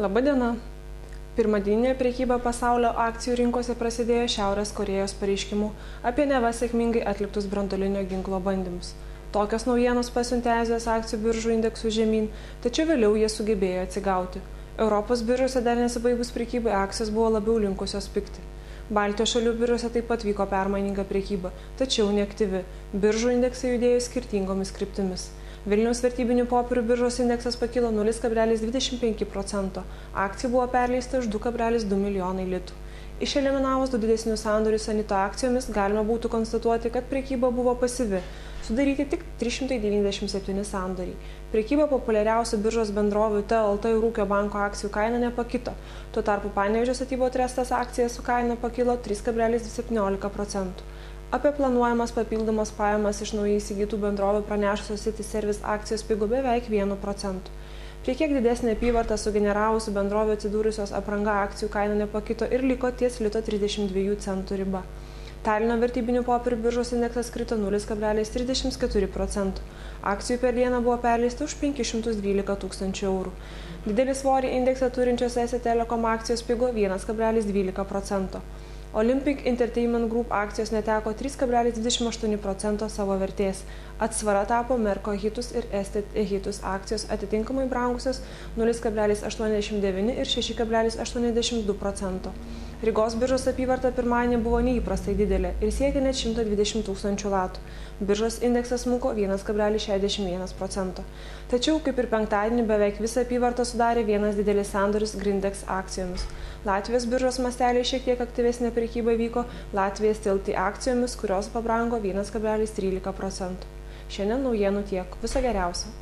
Labadiena. Pirmadieninė prekyba pasaulio akcijų rinkose prasidėjo Šiaurės Korėjos pareiškimu apie neva sėkmingai atliktus branduolinio ginklo bandymus. Tokios naujienos pasiuntė Azijos akcijų biržų indeksų žemyn, tačiau vėliau jie sugebėjo atsigauti. Europos biržose dar nesibaigus prekybai akcijos buvo labiau linkusios pigti. Baltijos šalių biržose taip pat vyko permaininga prekyba, tačiau neaktyvi. Biržų indeksai judėjo skirtingomis kryptimis. Vilniaus vertybinių popierių biržos indeksas pakilo 0,25%, akcijų buvo perleista už 2,2 milijonai litų. Išeliminavus du didesnius sandorius Sanito akcijomis galima būtų konstatuoti, kad prekyba buvo pasyvi, sudaryti tik 397 sandoriai. Prekyba populiariausių biržos bendrovių TLT ir Ūkio banko akcijų kaina nepakito, tuo tarpu Panevėžio statybų trestas akcija su kaina pakilo 3,17%. Apie planuojamas papildomas pajamas iš naujai įsigytų bendrovių pranešusios City Service akcijos pigo beveik 1%. Prie kiek didesnė apyvartą sugeneravusių bendrovių atsidūrusios apranga akcijų kaina nepakito ir liko ties lito 32 centų riba. Talino vertybinių popierių biržos indeksas krito 0,34%. Akcijų per dieną buvo perleista už 512 tūkstančių eurų. Didelį svorį indeksą turinčios ES Telekom akcijos pigo 1,12%. Olympic Entertainment Group akcijos neteko 3,28% savo vertės. Atsvara tapo Merko Hitus ir Estet Hitus akcijos atitinkamai brangusios 0,89 ir 6,82%. Rygos biržos apyvarta pirmadienį buvo neįprastai didelė ir siekė net 120 tūkstančių latų. Biržos indeksas smuko 1,61%. Tačiau, kaip ir penktadienį, beveik visą apyvartą sudarė vienas didelis sandoris Grindex akcijomis. Latvijos biržos masteliai šiek tiek aktyvesnė prekyba vyko Latvijos TLT akcijomis, kurios pabrango 1,13%. Šiandien naujienų tiek. Viso geriausio.